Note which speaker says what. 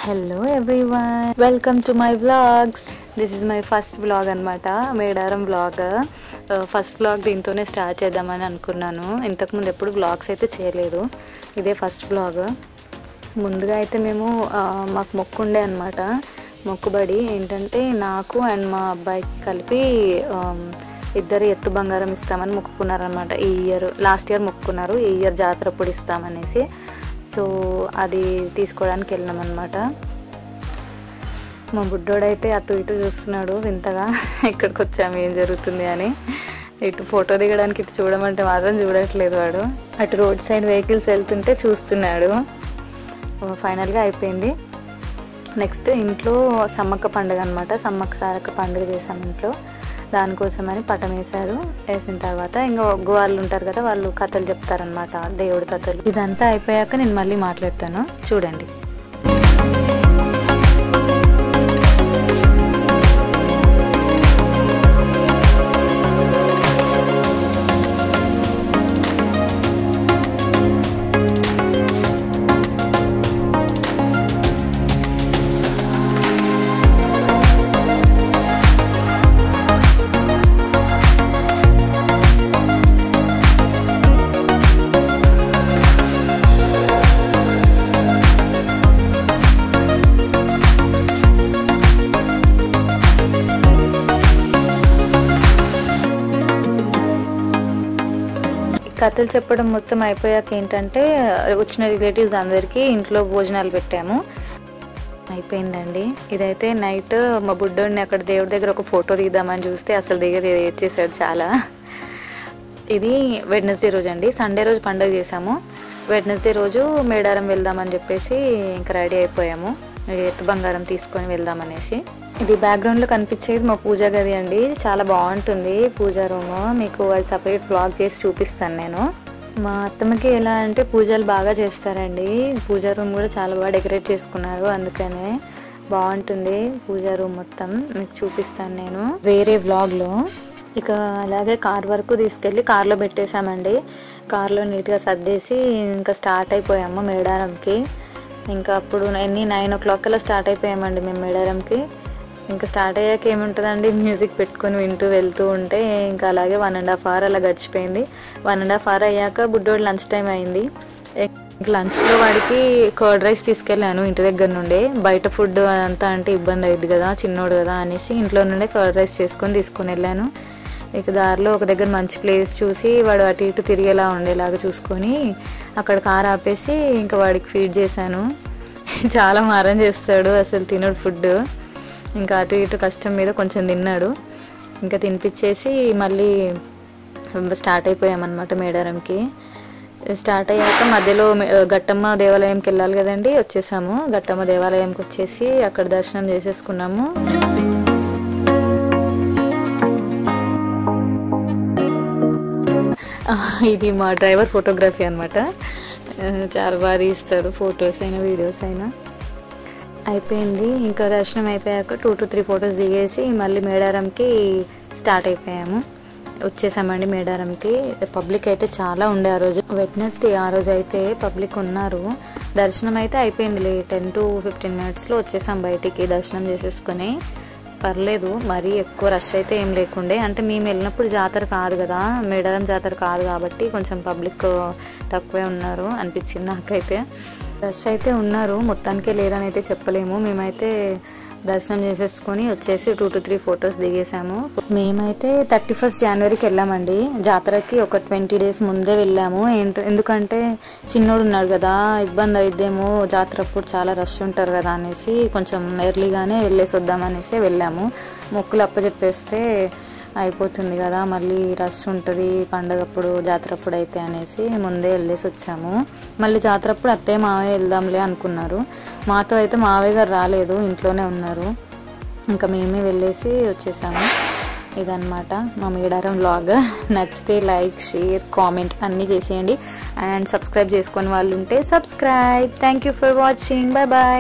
Speaker 1: Hello everyone, welcome to my vlogs. This is my first vlog అనమాట, Medaram vlog. First vlog దీంతోనే start చేద్దామని అనుకున్నాను. ఇంతకుముందు ఎప్పుడు వ్లాగ్స్ అయితే చేయలేదు, ఇదే ఫస్ట్ వ్లాగ్. ముందుగా అయితే మేము మాకు మొక్కు ఉండే అనమాట. మొక్కుబడి ఏంటంటే నాకు అండ్ మా అబ్బాయికి కలిపి ఇద్దరు ఎత్తు బంగారం ఇస్తామని మొక్కుకున్నారనమాట. ఈ ఇయర్ లాస్ట్ ఇయర్ మొక్కుకున్నారు, ఈ ఇయర్ జాతర అప్పుడు ఇస్తామనేసి. సో అది తీసుకోవడానికి వెళ్ళినాం అనమాట. మా బుడ్డోడైతే అటు ఇటు చూస్తున్నాడు వింతగా, ఇక్కడికి వచ్చాము ఏం జరుగుతుంది అని. ఇటు ఫోటో దిగడానికి ఇటు చూడమంటే మాత్రం చూడట్లేదు వాడు. అటు రోడ్ సైడ్ వెహికల్స్ వెళ్తుంటే చూస్తున్నాడు. ఫైనల్గా అయిపోయింది. నెక్స్ట్ ఇంట్లో సమ్మక్క పండుగ అనమాట, సమ్మక్క సారక్క పండుగ చేసాం ఇంట్లో. దానికోసమని పటం వేశారు. వేసిన తర్వాత ఇంకా ఒగ్గు వాళ్ళు ఉంటారు కదా, వాళ్ళు కథలు చెప్తారనమాట, దేవుడి కథలు. ఇదంతా అయిపోయాక నేను మళ్ళీ మాట్లాడతాను, చూడండి. కథలు చెప్పడం మొత్తం అయిపోయాక ఏంటంటే వచ్చిన రిలేటివ్స్ అందరికీ ఇంట్లో భోజనాలు పెట్టాము. అయిపోయిందండి. ఇదైతే నైట్ మా బుడ్డోడిని అక్కడ దేవుడి దగ్గర ఒక ఫోటో తీద్దామని చూస్తే అసలు దగ్గర ఏడ్చేసాడు చాలా. ఇది వెడ్నెస్డే రోజు అండి. సండే రోజు పండుగ చేసాము, వెడ్నెస్డే రోజు మేడారం వెళ్దామని చెప్పేసి ఇంకా రెడీ అయిపోయాము, ఎత్తు బంగారం తీసుకొని వెళ్దామనేసి. ఇది బ్యాక్గ్రౌండ్లో కనిపించేది మా పూజా గది అండి, చాలా బాగుంటుంది పూజా రూమ్. మీకు అది సపరేట్ బ్లాగ్ చేసి చూపిస్తాను నేను. మా అత్తమ్మకి ఎలా అంటే పూజలు బాగా చేస్తారండి, పూజా రూమ్ కూడా చాలా బాగా డెకరేట్ చేసుకున్నారు, అందుకనే బాగుంటుంది పూజా రూమ్ మొత్తం. మీకు చూపిస్తాను నేను వేరే వ్లాగ్లో. ఇక అలాగే కార్ వరకు తీసుకెళ్ళి కార్లో పెట్టేశామండి. కార్లో నీట్గా సర్దేసి ఇంకా స్టార్ట్ అయిపోయాము మేడారంకి. ఇంకా అప్పుడు 9 o'clock అలా స్టార్ట్ అయిపోయామండి మేము మేడారంకి. ఇంకా స్టార్ట్ అయ్యాక ఏముంటుందండి, మ్యూజిక్ పెట్టుకొని వింటూ వెళ్తూ ఉంటే ఇంకా అలాగే 1.5 hour అలా గడిచిపోయింది. 1.5 hour అయ్యాక బుడ్డోడు లంచ్ టైం అయింది. లంచ్లో వాడికి కర్డ్ రైస్ తీసుకెళ్ళాను ఇంటి దగ్గర నుండే. బయట ఫుడ్ అంతా అంటే ఇబ్బంది అయ్యింది కదా, చిన్నోడు కదా అనేసి ఇంట్లో నుండే కర్డ్ రైస్ తీసుకొని వెళ్ళాను. ఇక దారిలో ఒక దగ్గర మంచి ప్లేస్ చూసి వాడు అటు ఇటు తిరిగేలా ఉండేలాగా చూసుకొని అక్కడ కార్ ఆపేసి ఇంకా వాడికి ఫీడ్ చేశాను. చాలా మారం చేస్తాడు, అసలు తినడు ఫుడ్. ఇంకా అటు ఇటు కష్టం మీద కొంచెం తిన్నాడు. ఇంకా తినిపించేసి మళ్ళీ స్టార్ట్ అయిపోయామన్నమాట మేడారంకి. స్టార్ట్ అయ్యాక మధ్యలో గట్టమ్మ దేవాలయంకి వెళ్ళాలి కదండి, వచ్చేసాము. గట్టమ్మ దేవాలయంకి వచ్చేసి అక్కడ దర్శనం చేసేసుకున్నాము. ఇది మా డ్రైవర్ ఫోటోగ్రఫీ అనమాట, చాలా బాగా తీస్తాడు, ఫొటోస్ అయినా వీడియోస్ అయినా. అయిపోయింది. ఇంకా దర్శనం అయిపోయాక 2 to 3 photos దిగేసి మళ్ళీ మేడారంకి స్టార్ట్ అయిపోయాము, వచ్చేసామండి మేడారంకి. పబ్లిక్ అయితే చాలా ఉండే ఆ రోజు, వెడ్నెస్డే. ఆ రోజు అయితే పబ్లిక్ ఉన్నారు. దర్శనం అయితే అయిపోయింది 10 to 15 minutesలో వచ్చేసాం బయటికి దర్శనం చేసేసుకొని. పర్లేదు, మరీ ఎక్కువ రష్ అయితే ఏం లేకుండే. అంటే మేము వెళ్ళినప్పుడు జాతర కాదు కదా, మేడారం జాతర కాదు కాబట్టి కొంచెం పబ్లిక్ తక్కువే ఉన్నారు అనిపించింది నాకైతే. రష్ అయితే ఉన్నారు, మొత్తానికే లేరని అయితే చెప్పలేము. మేమైతే దర్శనం చేసేసుకొని వచ్చేసి 2 to 3 photos దిగేసాము. మేమైతే 31st Januaryకి వెళ్ళామండి జాతరకి. ఒక 20 days ముందే వెళ్ళాము. ఎందుకంటే చిన్నోడు ఉన్నాడు కదా, ఇబ్బంది అయిద్దేమో, జాతర అప్పుడు చాలా రష్ ఉంటారు కదా అనేసి కొంచెం ఎర్లీగానే వెళ్ళేసి వద్దామనేసి వెళ్ళాము. మొక్కులు అప్పచెప్పేస్తే అయిపోతుంది కదా, మళ్ళీ రష్ ఉంటుంది పండగప్పుడు జాతర అప్పుడు అయితే అనేసి ముందే వెళ్ళేసి వచ్చాము. మళ్ళీ జాతర అప్పుడు అత్తయ్య మావయ్య వెళ్దాంలే అనుకున్నారు. మాతో అయితే మావయ్య గారు రాలేదు, ఇంట్లోనే ఉన్నారు. ఇంకా మేమే వెళ్ళేసి వచ్చేసాము. ఇదన్నమాట మా మేడారం వ్లాగ్. నచ్చితే లైక్, షేర్, కామెంట్ అన్నీ చేసేయండి. అండ్ సబ్స్క్రైబ్ చేసుకొని వాళ్ళు ఉంటే subscribe. Thank you for watching. Bye bye.